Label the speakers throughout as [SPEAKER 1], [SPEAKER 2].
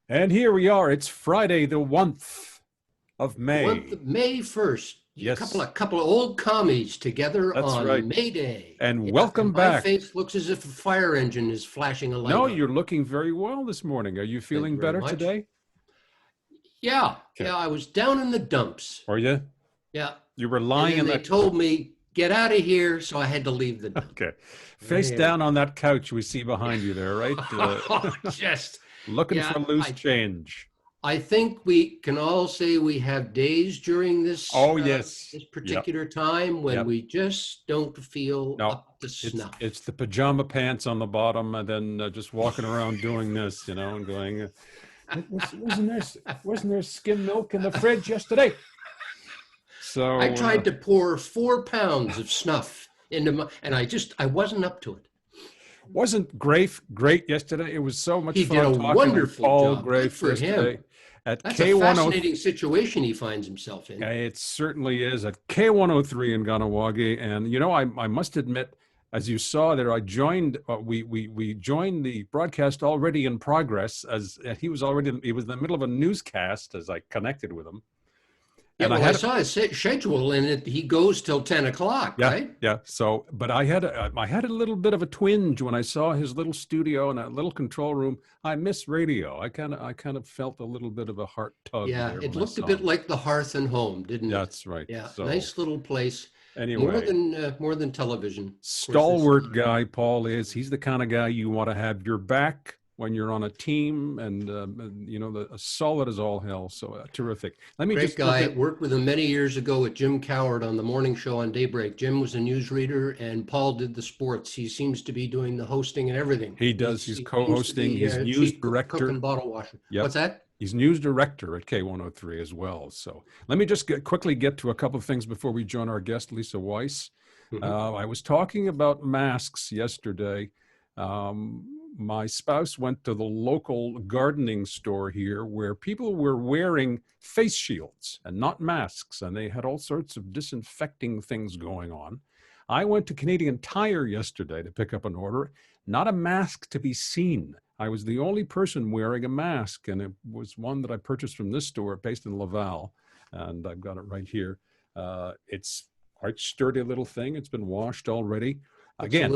[SPEAKER 1] And here we are. It's Friday, the 1st of
[SPEAKER 2] The month
[SPEAKER 1] May.
[SPEAKER 2] of May 1st. A couple
[SPEAKER 1] Yes,
[SPEAKER 2] of couple of old commies together
[SPEAKER 1] that's right.
[SPEAKER 2] on May Day.
[SPEAKER 1] And
[SPEAKER 2] Yeah, and
[SPEAKER 1] welcome
[SPEAKER 2] my
[SPEAKER 1] back.
[SPEAKER 2] face looks as if a fire engine is flashing a light
[SPEAKER 1] No,
[SPEAKER 2] on
[SPEAKER 1] you're
[SPEAKER 2] it.
[SPEAKER 1] looking very well this morning. Are you
[SPEAKER 2] Thank
[SPEAKER 1] feeling
[SPEAKER 2] you very
[SPEAKER 1] better
[SPEAKER 2] much.
[SPEAKER 1] today?
[SPEAKER 2] Yeah,
[SPEAKER 1] Okay.
[SPEAKER 2] yeah, I was down in the dumps.
[SPEAKER 1] Are you?
[SPEAKER 2] Yeah.
[SPEAKER 1] You were
[SPEAKER 2] And
[SPEAKER 1] lying
[SPEAKER 2] then
[SPEAKER 1] in
[SPEAKER 2] they
[SPEAKER 1] that.
[SPEAKER 2] told me, get out of here, so I had to leave the dump.
[SPEAKER 1] Okay. Face down
[SPEAKER 2] Anyway.
[SPEAKER 1] on that couch we see behind you there, right?
[SPEAKER 2] Just
[SPEAKER 1] Looking
[SPEAKER 2] yeah,
[SPEAKER 1] for loose change.
[SPEAKER 2] I think we can all say we have days during this
[SPEAKER 1] Oh, yes.
[SPEAKER 2] this
[SPEAKER 1] Yep.
[SPEAKER 2] particular time when
[SPEAKER 1] Yep.
[SPEAKER 2] we just don't feel
[SPEAKER 1] No,
[SPEAKER 2] up to
[SPEAKER 1] it's
[SPEAKER 2] snuff.
[SPEAKER 1] the pajama pants on the bottom and then just walking around doing this, and going, wasn't there skim milk in the fridge yesterday?
[SPEAKER 2] I
[SPEAKER 1] So
[SPEAKER 2] tried to pour 4 pounds of snuff into my, and I wasn't up to it.
[SPEAKER 1] wasn't Grafe great yesterday? It was so much
[SPEAKER 2] He did a
[SPEAKER 1] fun talking with
[SPEAKER 2] wonderful
[SPEAKER 1] Paul
[SPEAKER 2] job. Good
[SPEAKER 1] Grafe
[SPEAKER 2] for
[SPEAKER 1] yesterday
[SPEAKER 2] him.
[SPEAKER 1] at
[SPEAKER 2] That's a
[SPEAKER 1] K103.
[SPEAKER 2] fascinating situation he finds himself in.
[SPEAKER 1] It certainly is at K103 in Ganawagi. And I must admit, as you saw there, I joined. We joined the broadcast already in progress, as he was in the middle of a newscast as I connected with him,
[SPEAKER 2] Yeah,
[SPEAKER 1] and I
[SPEAKER 2] well, I
[SPEAKER 1] had.
[SPEAKER 2] saw his schedule, and he goes till 10 o'clock,
[SPEAKER 1] Yeah,
[SPEAKER 2] right?
[SPEAKER 1] yeah. So, but I had a little bit of a twinge when I saw his little studio and that little control room. I miss radio. I kind of felt a little bit of a heart tug
[SPEAKER 2] Yeah,
[SPEAKER 1] there
[SPEAKER 2] it
[SPEAKER 1] when I
[SPEAKER 2] looked a
[SPEAKER 1] saw
[SPEAKER 2] bit
[SPEAKER 1] him.
[SPEAKER 2] like the Hearth and Home, didn't it?
[SPEAKER 1] That's right.
[SPEAKER 2] Yeah,
[SPEAKER 1] So
[SPEAKER 2] nice little place.
[SPEAKER 1] anyway,
[SPEAKER 2] More than television. Of course, this
[SPEAKER 1] stalwart guy Paul is. He's the kind of guy you want to have your back when you're on a team, and solid as all hell. So terrific. Let me
[SPEAKER 2] great
[SPEAKER 1] just look
[SPEAKER 2] guy.
[SPEAKER 1] at.
[SPEAKER 2] Worked with him many years ago with Jim Coward on the morning show on Daybreak. Jim was a newsreader, and Paul did the sports. He seems to be doing the hosting and everything.
[SPEAKER 1] He does. He's
[SPEAKER 2] He seems to
[SPEAKER 1] co-hosting.
[SPEAKER 2] be
[SPEAKER 1] He's news
[SPEAKER 2] chief cook
[SPEAKER 1] director.
[SPEAKER 2] and bottle washer.
[SPEAKER 1] Yep.
[SPEAKER 2] What's that?
[SPEAKER 1] He's news director at K103 as well. So let me just quickly get to a couple of things before we join our guest, Lisa Weiss.
[SPEAKER 2] Mhm.
[SPEAKER 1] I was talking about masks yesterday. My spouse went to the local gardening store here where people were wearing face shields and not masks, and they had all sorts of disinfecting things going on. I went to Canadian Tire yesterday to pick up an order, not a mask to be seen. I was the only person wearing a mask, and it was one that I purchased from this store based in Laval, and I've got it right here. It's quite sturdy little thing. It's been washed already.
[SPEAKER 2] Looks
[SPEAKER 1] Again,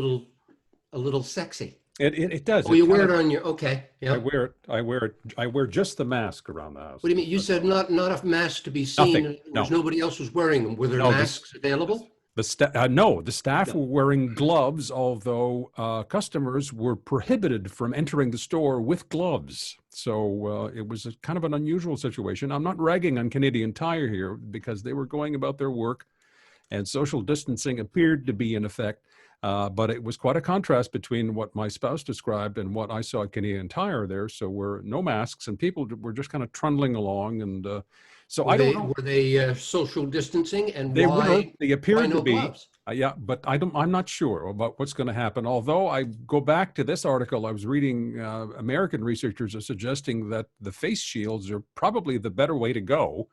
[SPEAKER 2] a little sexy.
[SPEAKER 1] it does.
[SPEAKER 2] Oh,
[SPEAKER 1] It
[SPEAKER 2] you
[SPEAKER 1] kind
[SPEAKER 2] wear
[SPEAKER 1] of.
[SPEAKER 2] it on your okay.
[SPEAKER 1] I
[SPEAKER 2] Yeah.
[SPEAKER 1] wear it. I wear it. I wear just the mask around the house.
[SPEAKER 2] What do you mean? You said not a mask to be
[SPEAKER 1] Nothing.
[SPEAKER 2] seen. There's
[SPEAKER 1] No.
[SPEAKER 2] nobody else was wearing them. Were there
[SPEAKER 1] No. This.
[SPEAKER 2] masks available?
[SPEAKER 1] No, the staff
[SPEAKER 2] No.
[SPEAKER 1] were wearing gloves, although customers were prohibited from entering the store with gloves. So it was a kind of an unusual situation. I'm not ragging on Canadian Tire here because they were going about their work and social distancing appeared to be in effect. But it was quite a contrast between what my spouse described and what I saw at Canadian Tire there. So we're no masks and people were just kind of trundling along. And so I don't know.
[SPEAKER 2] Were they social distancing, and
[SPEAKER 1] They were. They
[SPEAKER 2] why
[SPEAKER 1] appeared to
[SPEAKER 2] no
[SPEAKER 1] be.
[SPEAKER 2] gloves?
[SPEAKER 1] Yeah, but I'm not sure about what's going to happen. Although I go back to this article I was reading, American researchers are suggesting that the face shields are probably the better way to go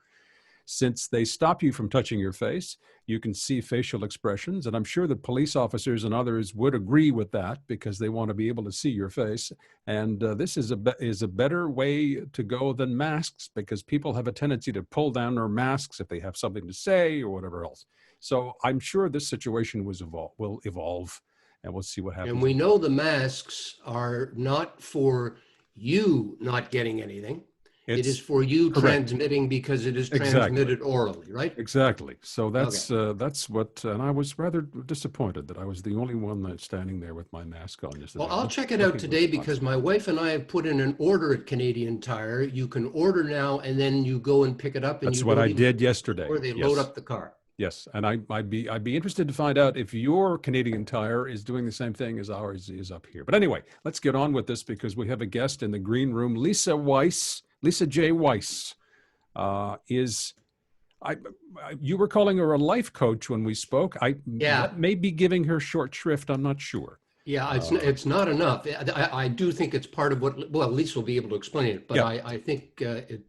[SPEAKER 1] since they stop you from touching your face. You can see facial expressions, and I'm sure that police officers and others would agree with that because they want to be able to see your face. And this is a better way to go than masks because people have a tendency to pull down their masks if they have something to say or whatever else. So I'm sure this situation will evolve, and we'll see what
[SPEAKER 2] And
[SPEAKER 1] happens.
[SPEAKER 2] we know the masks are not for you not getting anything. It is
[SPEAKER 1] It's
[SPEAKER 2] for you
[SPEAKER 1] correct.
[SPEAKER 2] transmitting because it is
[SPEAKER 1] Exactly.
[SPEAKER 2] transmitted orally, right?
[SPEAKER 1] Exactly. So
[SPEAKER 2] Okay.
[SPEAKER 1] that's what, and I was rather disappointed that I was the only one that's standing there with my mask on
[SPEAKER 2] Well,
[SPEAKER 1] yesterday,
[SPEAKER 2] I'll check it out
[SPEAKER 1] looking
[SPEAKER 2] today because
[SPEAKER 1] responsible.
[SPEAKER 2] my wife and I have put in an order at Canadian Tire. You can order now and then you go and pick it up and
[SPEAKER 1] That's
[SPEAKER 2] you
[SPEAKER 1] what
[SPEAKER 2] don't
[SPEAKER 1] I
[SPEAKER 2] even
[SPEAKER 1] did
[SPEAKER 2] leave the
[SPEAKER 1] yesterday.
[SPEAKER 2] store. They load
[SPEAKER 1] Yes,
[SPEAKER 2] up the car.
[SPEAKER 1] yes, and I'd be interested to find out if your Canadian Tire is doing the same thing as ours is up here. But anyway, let's get on with this because we have a guest in the green room, Lisa Weiss, Lisa J. Weiss, is. I, you were calling her a life coach when we spoke.
[SPEAKER 2] Yeah.
[SPEAKER 1] That may be giving her short shrift. I'm not sure.
[SPEAKER 2] Yeah,
[SPEAKER 1] Uh,
[SPEAKER 2] it's not enough. I do think it's part of what, well, Lisa will be able to explain it, but
[SPEAKER 1] yeah,
[SPEAKER 2] I think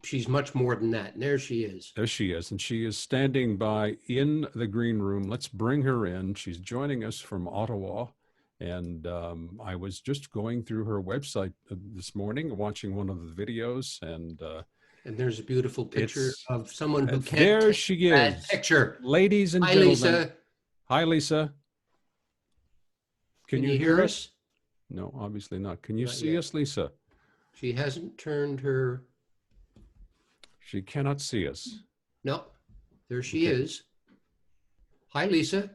[SPEAKER 2] she's much more than that. And there she is.
[SPEAKER 1] there she is, and she is standing by in the green room. Let's bring her in. She's joining us from Ottawa, And I was just going through her website this morning, watching one of the videos, and
[SPEAKER 2] And there's a beautiful picture
[SPEAKER 1] it's
[SPEAKER 2] of someone who can't
[SPEAKER 1] there
[SPEAKER 2] take
[SPEAKER 1] she
[SPEAKER 2] a bad
[SPEAKER 1] is.
[SPEAKER 2] picture.
[SPEAKER 1] Ladies and
[SPEAKER 2] Hi,
[SPEAKER 1] gentlemen.
[SPEAKER 2] Lisa.
[SPEAKER 1] Hi, Lisa. Can
[SPEAKER 2] Can
[SPEAKER 1] you
[SPEAKER 2] you
[SPEAKER 1] hear
[SPEAKER 2] hear
[SPEAKER 1] us?
[SPEAKER 2] us?
[SPEAKER 1] No, obviously not. Can you
[SPEAKER 2] Not
[SPEAKER 1] see
[SPEAKER 2] yet.
[SPEAKER 1] us, Lisa?
[SPEAKER 2] She hasn't turned her.
[SPEAKER 1] She cannot see us.
[SPEAKER 2] No, there she
[SPEAKER 1] Okay.
[SPEAKER 2] is. Hi, Lisa.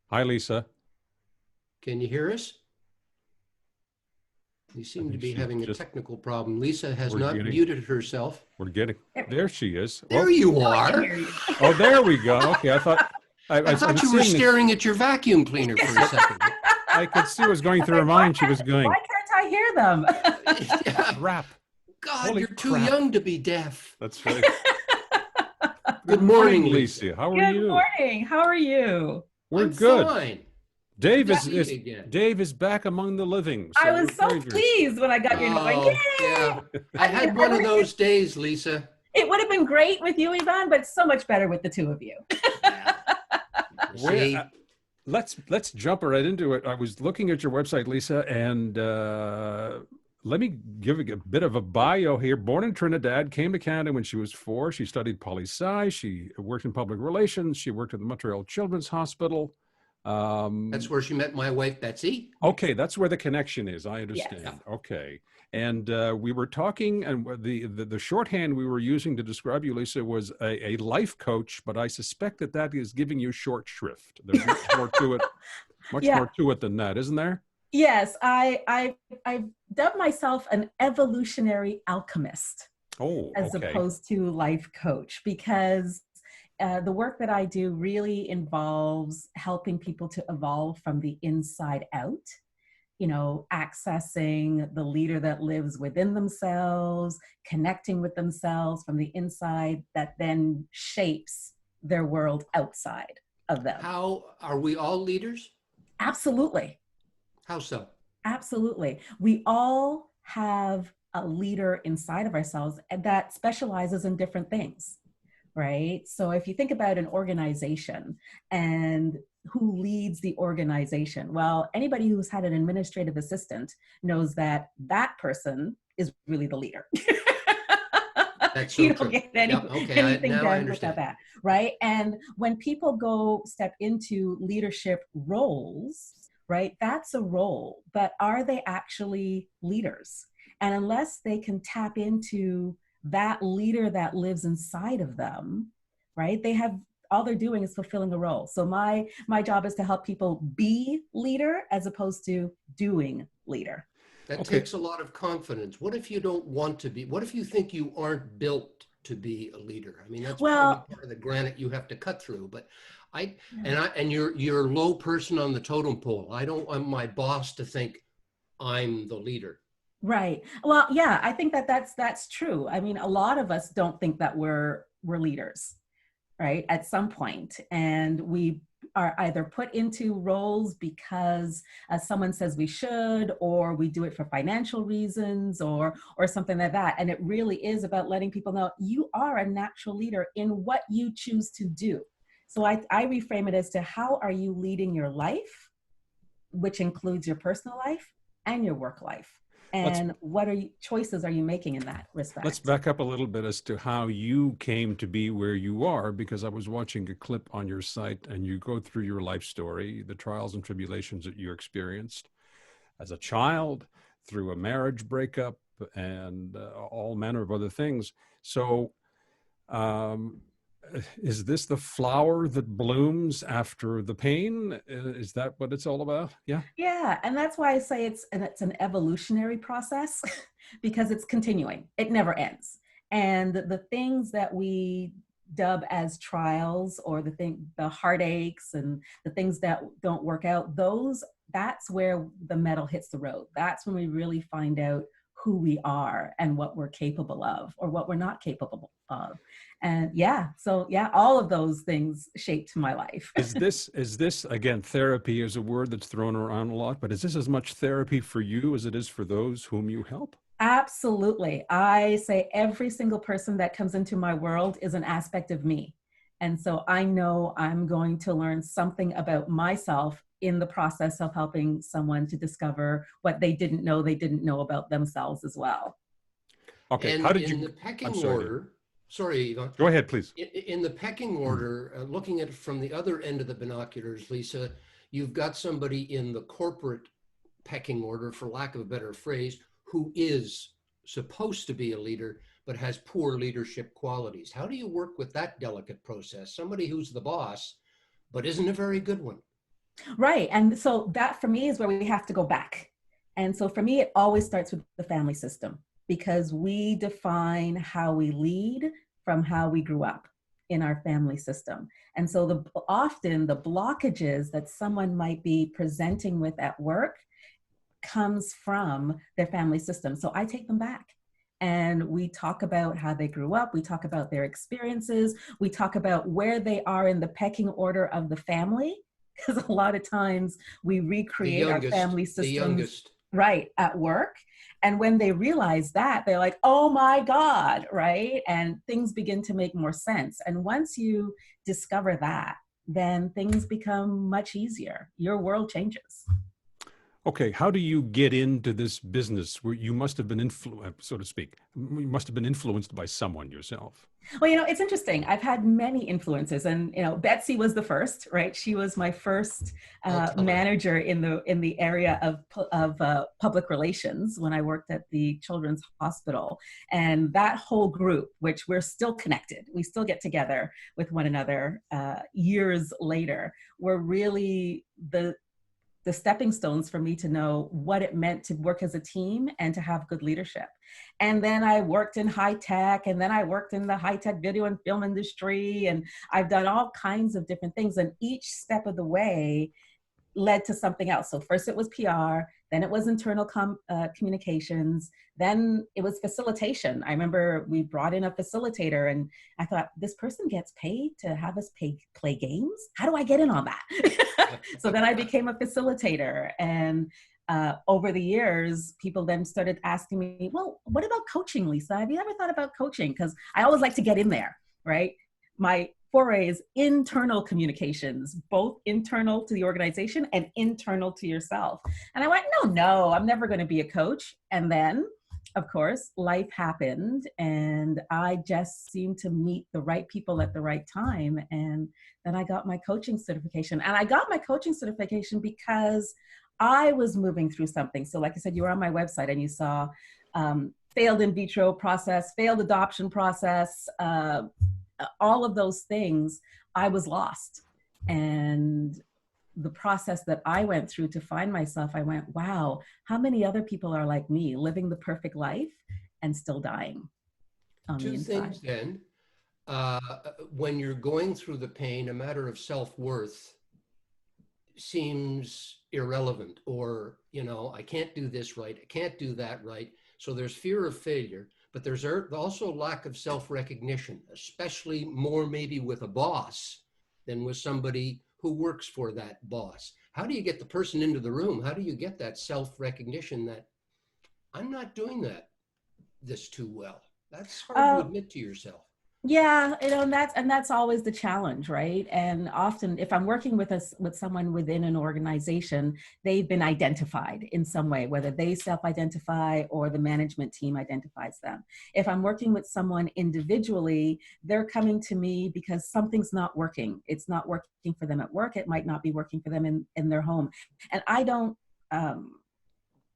[SPEAKER 1] Hi, Lisa.
[SPEAKER 2] Can you hear us? You
[SPEAKER 1] I
[SPEAKER 2] seem to
[SPEAKER 1] think
[SPEAKER 2] be
[SPEAKER 1] she
[SPEAKER 2] having a
[SPEAKER 1] just,
[SPEAKER 2] technical problem. Lisa has
[SPEAKER 1] we're
[SPEAKER 2] not
[SPEAKER 1] getting,
[SPEAKER 2] muted herself.
[SPEAKER 1] we're getting, there she is.
[SPEAKER 2] There
[SPEAKER 1] Oh,
[SPEAKER 2] you
[SPEAKER 3] Now I can
[SPEAKER 2] are.
[SPEAKER 3] hear you.
[SPEAKER 1] oh, there we go. Okay. I thought,
[SPEAKER 2] I
[SPEAKER 1] I
[SPEAKER 2] thought
[SPEAKER 1] was
[SPEAKER 2] you were
[SPEAKER 1] seeing this.
[SPEAKER 2] staring at your vacuum cleaner for a second.
[SPEAKER 1] I could see what was going through her
[SPEAKER 3] Why
[SPEAKER 1] mind. She was
[SPEAKER 3] why
[SPEAKER 1] going,
[SPEAKER 3] can't I hear them?
[SPEAKER 2] Yeah.
[SPEAKER 1] crap.
[SPEAKER 2] God,
[SPEAKER 1] Holy
[SPEAKER 2] you're too
[SPEAKER 1] crap.
[SPEAKER 2] young to be deaf.
[SPEAKER 1] That's right.
[SPEAKER 2] Good morning, Lisa.
[SPEAKER 1] Lisa. How are
[SPEAKER 3] Good
[SPEAKER 1] you?
[SPEAKER 3] morning. How are you?
[SPEAKER 1] We're
[SPEAKER 2] I'm
[SPEAKER 1] good.
[SPEAKER 2] fine.
[SPEAKER 1] Dave
[SPEAKER 2] Good to see
[SPEAKER 1] is
[SPEAKER 2] you again.
[SPEAKER 1] Dave is back among the living.
[SPEAKER 3] I
[SPEAKER 1] So we're
[SPEAKER 3] was so
[SPEAKER 1] very, very.
[SPEAKER 3] pleased when I got your note. Like,
[SPEAKER 2] Oh,
[SPEAKER 3] yay!
[SPEAKER 2] yeah. I
[SPEAKER 3] mean,
[SPEAKER 2] had one of those days, Lisa.
[SPEAKER 3] It would have been great with you, Yvonne, but so much better with the two of you.
[SPEAKER 2] Yeah. You see,
[SPEAKER 1] Let's jump right into it. I was looking at your website, Lisa, and let me give a bit of a bio here. Born in Trinidad, came to Canada when she was 4. She studied poli-sci. She worked in public relations. She worked at the Montreal Children's Hospital.
[SPEAKER 2] that's where she met my wife, Betsy.
[SPEAKER 1] Okay, that's where the connection is. I
[SPEAKER 3] Yes.
[SPEAKER 1] understand. Okay. And we were talking, and the shorthand we were using to describe you, Lisa, was a life coach, but I suspect that that is giving you short shrift. There's much more to it, much
[SPEAKER 3] Yeah.
[SPEAKER 1] more to it than that, isn't there?
[SPEAKER 3] Yes, I've dubbed myself an evolutionary alchemist
[SPEAKER 1] Oh,
[SPEAKER 3] as
[SPEAKER 1] okay.
[SPEAKER 3] opposed to life coach, because the work that I do really involves helping people to evolve from the inside out, you know, accessing the leader that lives within themselves, connecting with themselves from the inside, that then shapes their world outside of them.
[SPEAKER 2] How are we all leaders?
[SPEAKER 3] Absolutely.
[SPEAKER 2] How so?
[SPEAKER 3] Absolutely. We all have a leader inside of ourselves that specializes in different things, right? So if you think about an organization and who leads the organization, well, anybody who's had an administrative assistant knows that that person is really the leader.
[SPEAKER 2] That's so
[SPEAKER 3] You don't
[SPEAKER 2] true.
[SPEAKER 3] get
[SPEAKER 2] Yep, okay,
[SPEAKER 3] anything
[SPEAKER 2] now I
[SPEAKER 3] done without
[SPEAKER 2] understand.
[SPEAKER 3] that, right? And when people step into leadership roles, right, that's a role, but are they actually leaders? And unless they can tap into that leader that lives inside of them, right, all they're doing is fulfilling a role. So my job is to help people be leader as opposed to doing leader.
[SPEAKER 2] That
[SPEAKER 1] Okay.
[SPEAKER 2] takes a lot of confidence. What if you don't want to be? What if you think you aren't built to be a leader? I mean, that's
[SPEAKER 3] Well,
[SPEAKER 2] probably part of the granite you have to cut through. But
[SPEAKER 3] yeah.
[SPEAKER 2] and you're a low person on the totem pole. I don't want my boss to think I'm the leader.
[SPEAKER 3] Right. Well, yeah, I think that's true. I mean, a lot of us don't think that we're leaders, right? At some point, and we are either put into roles because someone says we should, or we do it for financial reasons, or something like that. And it really is about letting people know you are a natural leader in what you choose to do. So I reframe it as to how are you leading your life, which includes your personal life and your work life.
[SPEAKER 1] Let's
[SPEAKER 3] And what choices are you making in that respect?
[SPEAKER 1] let's back up a little bit as to how you came to be where you are, because I was watching a clip on your site and you go through your life story, the trials and tribulations that you experienced as a child, through a marriage breakup, and all manner of other things. So, um, is this the flower that blooms after the pain? Is that what it's all about? Yeah.
[SPEAKER 3] Yeah, and that's why I say it's an evolutionary process because it's continuing. It never ends. And the things that we dub as trials, or the heartaches and the things that don't work out, that's where the metal hits the road. That's when we really find out who we are and what we're capable of or what we're not capable of. And so all of those things shaped my life.
[SPEAKER 1] Is this again, therapy is a word that's thrown around a lot, but is this as much therapy for you as it is for those whom you help?
[SPEAKER 3] Absolutely. I say every single person that comes into my world is an aspect of me. And so I know I'm going to learn something about myself in the process of helping someone to discover what they didn't know about themselves as well.
[SPEAKER 1] Okay,
[SPEAKER 2] And
[SPEAKER 1] how did
[SPEAKER 2] in
[SPEAKER 1] you?
[SPEAKER 2] the pecking
[SPEAKER 1] I'm sorry, Dave.
[SPEAKER 2] order, sorry, Yvonne.
[SPEAKER 1] Go ahead, please.
[SPEAKER 2] In the pecking order, looking at it from the other end of the binoculars, Lisa, you've got somebody in the corporate pecking order, for lack of a better phrase, who is supposed to be a leader, but has poor leadership qualities. How do you work with that delicate process? Somebody who's the boss, but isn't a very good one.
[SPEAKER 3] Right. And so that for me is where we have to go back. And so for me, it always starts with the family system, because we define how we lead from how we grew up in our family system. And so often the blockages that someone might be presenting with at work comes from their family system. So I take them back and we talk about how they grew up. We talk about their experiences. We talk about where they are in the pecking order of the family, because a lot of times we recreate our family systems right at work. And when they realize that, they're like, oh my God, right? And things begin to make more sense. And once you discover that, then things become much easier. Your world changes.
[SPEAKER 1] Okay, how do you get into this business where you must have been influenced, so to speak? You must have been influenced by someone yourself.
[SPEAKER 3] Well, it's interesting. I've had many influences, and Betsy was the first, right? She was my first manager in the area of public relations when I worked at the Children's Hospital, and that whole group, which we're still connected, we still get together with one another years later, were really the stepping stones for me to know what it meant to work as a team and to have good leadership. And then I worked in high tech, and then I worked in the high tech video and film industry, and I've done all kinds of different things. And each step of the way led to something else. So first it was PR, then it was internal communications, then it was facilitation. I remember we brought in a facilitator, and I thought, this person gets paid to have us play games? How do I get in on that? So then I became a facilitator, and over the years, people then started asking me, well, what about coaching, Lisa? Have you ever thought about coaching? Because I always like to get in there, right? My foray is internal communications, both internal to the organization and internal to yourself. And I went, no, I'm never going to be a coach. And then, of course, life happened, and I just seemed to meet the right people at the right time. And then I got my coaching certification. And I got my coaching certification because I was moving through something. So like I said, you were on my website and you saw failed in vitro process, failed adoption process, all of those things. I was lost. And the process that I went through to find myself, I went, wow, how many other people are like me, living the perfect life and still dying on the inside?
[SPEAKER 2] Two things then. When you're going through the pain, a matter of self-worth seems irrelevant, or, I can't do this right, I can't do that right. So there's fear of failure, but there's also lack of self-recognition, especially more maybe with a boss than with somebody who works for that boss. How do you get the person into the room? How do you get that self-recognition that I'm not doing this too well? That's hard to admit to yourself.
[SPEAKER 3] Yeah, and that's always the challenge, right? And often if I'm working with someone within an organization, they've been identified in some way, whether they self-identify or the management team identifies them. If I'm working with someone individually, they're coming to me because something's not working. It's not working for them at work. It might not be working for them in their home. And I don't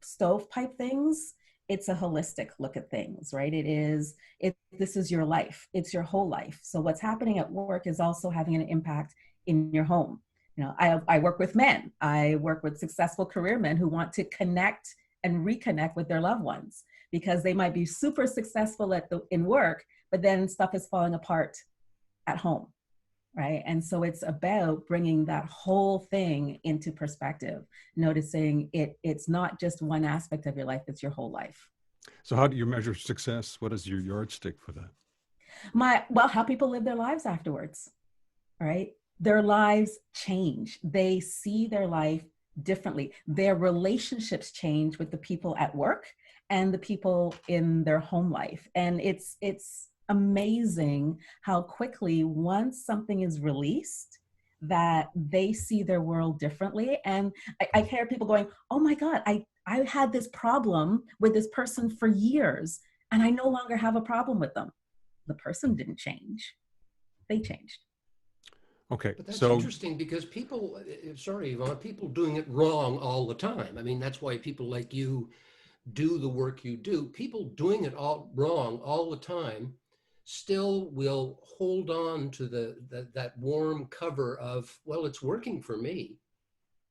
[SPEAKER 3] stovepipe things. It's a holistic look at things, right? This is your life. It's your whole life. So what's happening at work is also having an impact in your home. I work with men. I work with successful career men who want to connect and reconnect with their loved ones, because they might be super successful in work, but then stuff is falling apart at home, right? And so it's about bringing that whole thing into perspective, noticing it's not just one aspect of your life, it's your whole life.
[SPEAKER 1] So how do you measure success? What is your yardstick for that?
[SPEAKER 3] How people live their lives afterwards, right? Their lives change. They see their life differently. Their relationships change with the people at work and the people in their home life. And it's amazing how quickly, once something is released, that they see their world differently. And I hear people going, oh my God, I had this problem with this person for years and I no longer have a problem with them. The person didn't change. They changed.
[SPEAKER 1] Okay,
[SPEAKER 2] But that's
[SPEAKER 1] so
[SPEAKER 2] interesting because people, sorry, Yvonne, people doing it wrong all the time. I mean, that's why people like you do the work you do. People doing it all wrong all the time still will hold on to that warm cover of, well, it's working for me,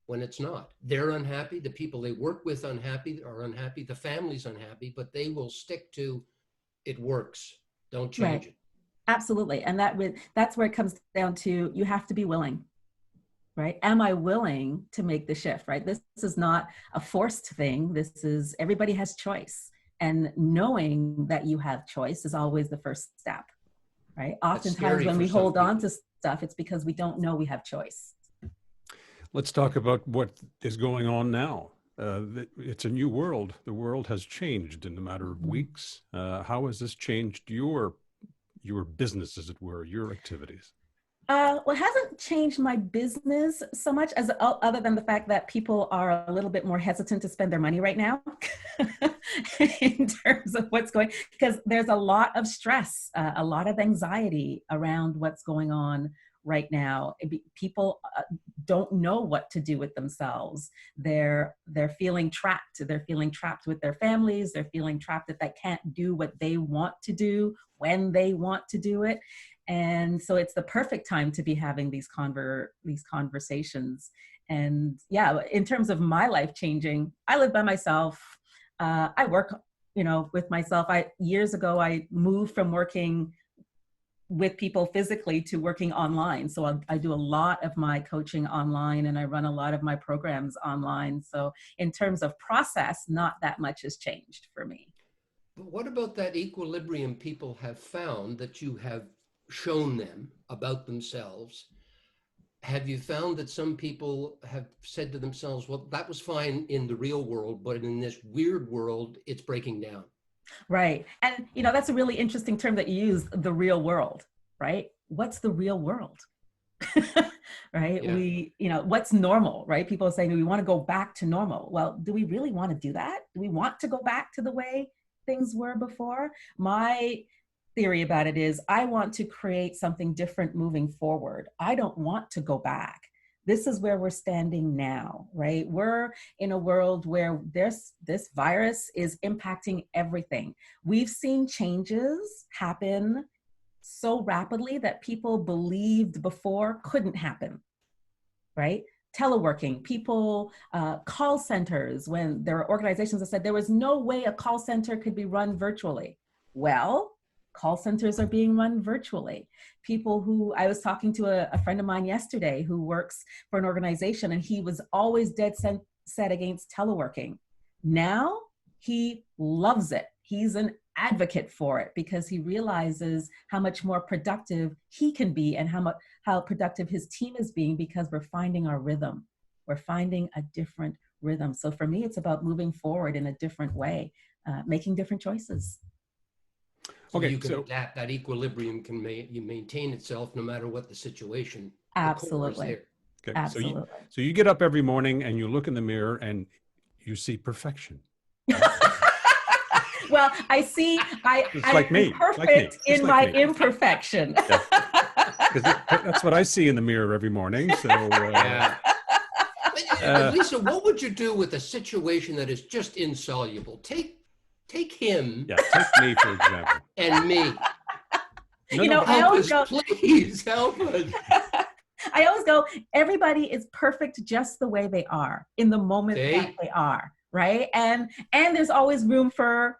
[SPEAKER 2] when it's not. They're unhappy. The people they work with are unhappy. The family's unhappy, but they will stick to it works. Don't change
[SPEAKER 3] Right.
[SPEAKER 2] it.
[SPEAKER 3] Absolutely. And that's where it comes down to, you have to be willing, right? Am I willing to make the shift, right? This is not a forced thing. This is, everybody has choice. And knowing that you have choice is always the first step, right? Oftentimes when we hold on to stuff, it's because we don't know we have choice.
[SPEAKER 1] let's talk about what is going on now. It's a new world. The world has changed in a matter of weeks. How has this changed your business, as it were, your activities?
[SPEAKER 3] Well, it hasn't changed my business so much as other than the fact that people are a little bit more hesitant to spend their money right now in terms of what's going, because there's a lot of stress, a lot of anxiety around what's going on right now. People don't know what to do with themselves. They're feeling trapped. They're feeling trapped with their families. They're feeling trapped that they can't do what they want to do when they want to do it. And so it's the perfect time to be having these conversations. And yeah, in terms of my life changing, I live by myself. I work, with myself. Years ago, I moved from working with people physically to working online. So I do a lot of my coaching online and I run a lot of my programs online. So in terms of process, not that much has changed for me.
[SPEAKER 2] But what about that equilibrium people have found that you have shown them about themselves? Have you found that some people have said to themselves, well, that was fine in the real world, but in this weird world, it's breaking down?
[SPEAKER 3] Right. And, that's a really interesting term that you use, the real world, right? What's the real world? Right?
[SPEAKER 2] Yeah.
[SPEAKER 3] What's normal, right? People are saying we want to go back to normal. Well, do we really want to do that? Do we want to go back to the way things were before? My theory about it is I want to create something different moving forward. I don't want to go back. This is where we're standing now, right? We're in a world where this virus is impacting everything. We've seen changes happen so rapidly that people believed before couldn't happen, right? Teleworking, people, call centers, when there are organizations that said there was no way a call center could be run virtually. Well, call centers are being run virtually. People who, I was talking to a friend of mine yesterday who works for an organization and he was always dead set against teleworking. Now he loves it. He's an advocate for it because he realizes how much more productive he can be and how productive his team is being because we're finding our rhythm. We're finding a different rhythm. So for me, it's about moving forward in a different way, making different choices.
[SPEAKER 2] So
[SPEAKER 1] Okay,
[SPEAKER 2] you can adapt, that equilibrium can maintain itself no matter what the situation.
[SPEAKER 3] Absolutely.
[SPEAKER 2] The core is there.
[SPEAKER 1] okay.
[SPEAKER 3] Absolutely.
[SPEAKER 1] So you get up every morning and you look in the mirror and you see perfection.
[SPEAKER 3] Well, I'm
[SPEAKER 1] like me.
[SPEAKER 3] perfect in my imperfection.
[SPEAKER 1] Because that's what I see in the mirror every morning. So,
[SPEAKER 2] Yeah. But Lisa, what would you do with a situation that is just insoluble? Take him.
[SPEAKER 1] Yeah, take me, for example.
[SPEAKER 2] And me.
[SPEAKER 3] I always go,
[SPEAKER 2] please help us.
[SPEAKER 3] I always go, everybody is perfect just the way they are in the moment that they are, right? And there's always room for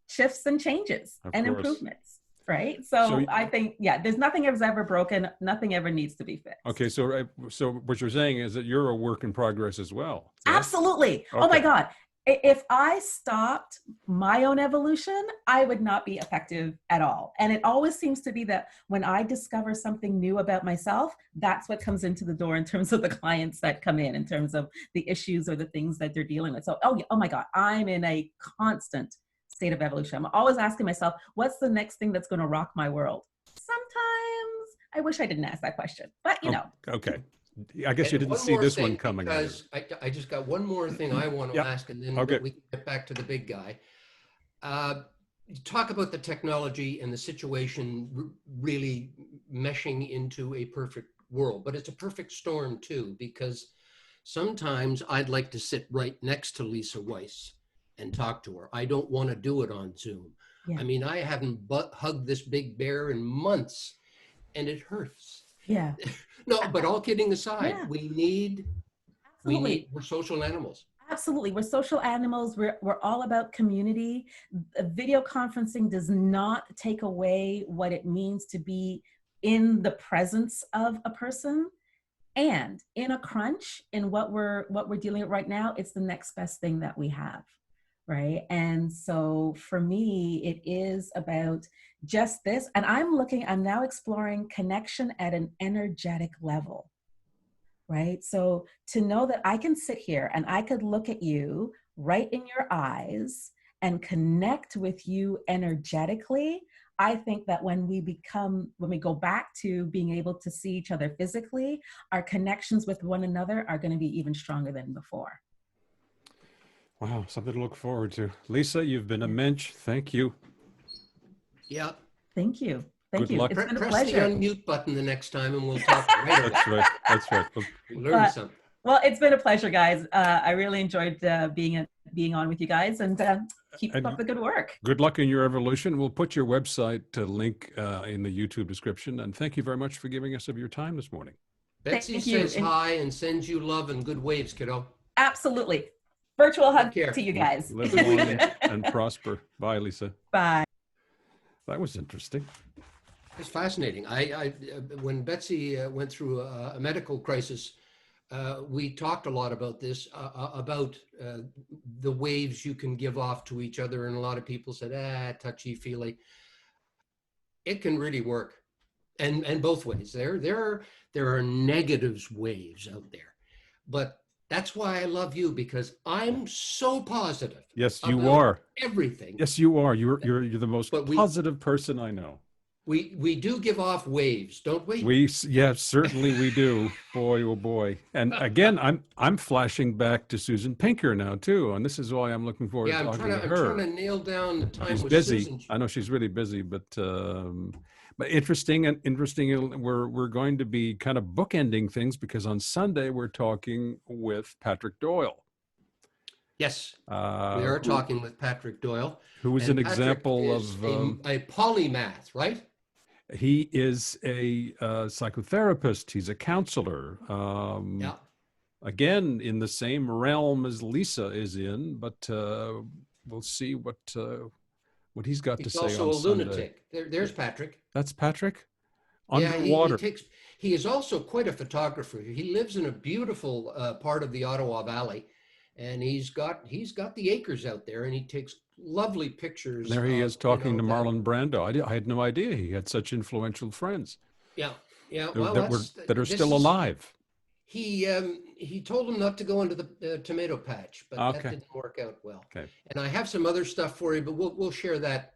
[SPEAKER 3] shifts and changes and improvements, right? So I think, there's nothing that's ever broken. Nothing ever needs to be fixed.
[SPEAKER 1] Okay, so what you're saying is that you're a work in progress as well. Yes?
[SPEAKER 3] Absolutely. Okay. Oh my God. If I stopped my own evolution, I would not be effective at all. And it always seems to be that when I discover something new about myself, that's what comes into the door in terms of the clients that come in terms of the issues or the things that they're dealing with. So, oh my God, I'm in a constant state of evolution. I'm always asking myself, what's the next thing that's going to rock my world? Sometimes I wish I didn't ask that question, but you
[SPEAKER 1] Oh,
[SPEAKER 3] know.
[SPEAKER 1] okay. I guess you
[SPEAKER 2] And
[SPEAKER 1] didn't
[SPEAKER 2] one
[SPEAKER 1] see
[SPEAKER 2] more
[SPEAKER 1] this one
[SPEAKER 2] thing,
[SPEAKER 1] coming either.
[SPEAKER 2] because I just got one more thing I want to
[SPEAKER 1] Yep.
[SPEAKER 2] ask, and then
[SPEAKER 1] Okay.
[SPEAKER 2] we can get back to the big guy. Talk about the technology and the situation really meshing into a perfect world, but it's a perfect storm too, because sometimes I'd like to sit right next to Lisa Weiss and talk to her. I don't want to do it on Zoom.
[SPEAKER 3] Yeah.
[SPEAKER 2] I mean, I haven't hugged this big bear in months, and it hurts.
[SPEAKER 3] Yeah.
[SPEAKER 2] No, but all kidding aside,
[SPEAKER 3] Yeah. Absolutely.
[SPEAKER 2] we're social animals.
[SPEAKER 3] Absolutely. We're social animals. We're all about community. Video conferencing does not take away what it means to be in the presence of a person. And in a crunch, in what we're dealing with right now, it's the next best thing that we have. Right. And so for me, it is about just this. And I'm now exploring connection at an energetic level. Right. So to know that I can sit here and I could look at you right in your eyes and connect with you energetically, I think that when we go back to being able to see each other physically, our connections with one another are going to be even stronger than before.
[SPEAKER 1] Wow, something to look forward to. Lisa, you've been a mensch. Thank you.
[SPEAKER 2] Yeah.
[SPEAKER 3] Thank you. Thank
[SPEAKER 1] Good
[SPEAKER 3] you.
[SPEAKER 1] luck.
[SPEAKER 3] It's been a
[SPEAKER 2] Press the
[SPEAKER 3] pleasure.
[SPEAKER 2] unmute button the next time, and we'll talk right away.
[SPEAKER 1] That's right. That's right.
[SPEAKER 2] Learn something.
[SPEAKER 3] Well, it's been a pleasure, guys. I really enjoyed being on with you guys, and keep up the good work.
[SPEAKER 1] Good luck in your evolution. We'll put your website link in the YouTube description. And thank you very much for giving us of your time this morning.
[SPEAKER 2] Betsy says hi and sends you love and good waves, kiddo.
[SPEAKER 3] Absolutely. Virtual hug to you guys.
[SPEAKER 1] Live long and prosper. Bye, Lisa.
[SPEAKER 3] Bye.
[SPEAKER 1] That was interesting.
[SPEAKER 2] It's fascinating. When Betsy went through a medical crisis, we talked a lot about this, about the waves you can give off to each other. And a lot of people said, touchy-feely. It can really work. And both ways. There are negatives waves out there. But that's why I love you, because I'm so positive.
[SPEAKER 1] Yes, you are.
[SPEAKER 2] Everything.
[SPEAKER 1] Yes, you are. You're the most positive person I know.
[SPEAKER 2] We do give off waves, don't we?
[SPEAKER 1] Yes, certainly we do. Boy, oh boy. And again, I'm flashing back to Susan Pinker now too, and this is why I'm looking forward to talking to her.
[SPEAKER 2] I'm trying to nail down the time.
[SPEAKER 1] She's busy. Susan. I know she's really busy, but interesting. We're going to be kind of bookending things, because on Sunday we're talking with Patrick Doyle.
[SPEAKER 2] Yes, we are talking with Patrick Doyle,
[SPEAKER 1] who is an example of
[SPEAKER 2] a polymath, right?
[SPEAKER 1] He is a psychotherapist. He's a counselor.
[SPEAKER 2] Yeah.
[SPEAKER 1] Again, in the same realm as Lisa is in, but we'll see what he's got to say on Sunday. He's
[SPEAKER 2] also a lunatic. There's Patrick.
[SPEAKER 1] That's Patrick?
[SPEAKER 2] Underwater. Yeah, he is also quite a photographer. He lives in a beautiful part of the Ottawa Valley, and he's got the acres out there, and he takes lovely pictures.
[SPEAKER 1] There he is talking to Marlon Brando. I had no idea he had such influential friends.
[SPEAKER 2] Yeah.
[SPEAKER 1] Well, that are still alive.
[SPEAKER 2] He told him not to go into the tomato patch, but that didn't work out well.
[SPEAKER 1] Okay.
[SPEAKER 2] And I have some other stuff for you, but we'll share that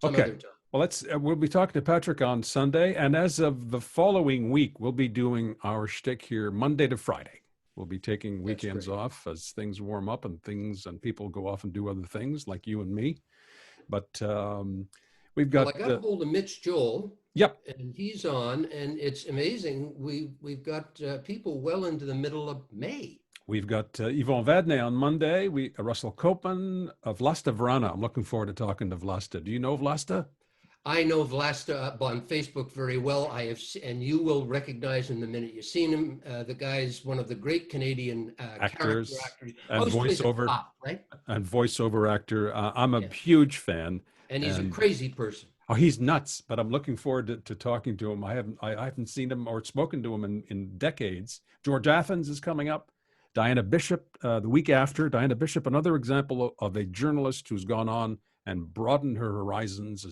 [SPEAKER 2] some other time.
[SPEAKER 1] Well, we'll be talking to Patrick on Sunday, and as of the following week, we'll be doing our shtick here Monday to Friday. We'll be taking weekends off as things warm up and people go off and do other things like you and me. But we've got.
[SPEAKER 2] Well, I got hold of Mitch Joel.
[SPEAKER 1] Yep.
[SPEAKER 2] And he's on, and it's amazing. We've got people well into the middle of May.
[SPEAKER 1] We've got Yvonne Vadnais on Monday. Russell Copeman of Vlasta Vrana. I'm looking forward to talking to Vlasta. Do you know Vlasta?
[SPEAKER 2] I know Vlasta on Facebook very well. And you will recognize him the minute you've seen him. The guy's one of the great Canadian
[SPEAKER 1] actors and
[SPEAKER 2] voiceover, right?
[SPEAKER 1] And voiceover actor. I'm a huge fan.
[SPEAKER 2] And he's a crazy person.
[SPEAKER 1] Oh, he's nuts! But I'm looking forward to talking to him. I haven't seen him or spoken to him in decades. George Athens is coming up. Diana Bishop the week after. Diana Bishop, another example of a journalist who's gone on and broadened her horizons.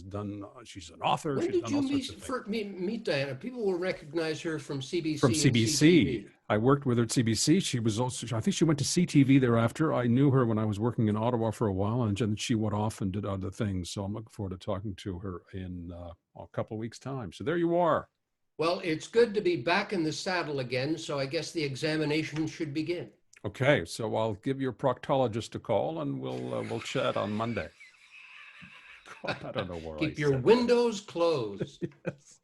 [SPEAKER 1] She's an author.
[SPEAKER 2] When did you meet Diana? People will recognize her from CBC.
[SPEAKER 1] From CBC. I worked with her at CBC. She was also, I think she went to CTV thereafter. I knew her when I was working in Ottawa for a while, and then she went off and did other things. So I'm looking forward to talking to her in a couple of weeks' time. So there you are.
[SPEAKER 2] Well, it's good to be back in the saddle again, so I guess the examination should begin.
[SPEAKER 1] Okay, so I'll give your proctologist a call and we'll chat on Monday. God, I don't know where I
[SPEAKER 2] Keep your
[SPEAKER 1] said that.
[SPEAKER 2] windows closed.
[SPEAKER 1] Yes.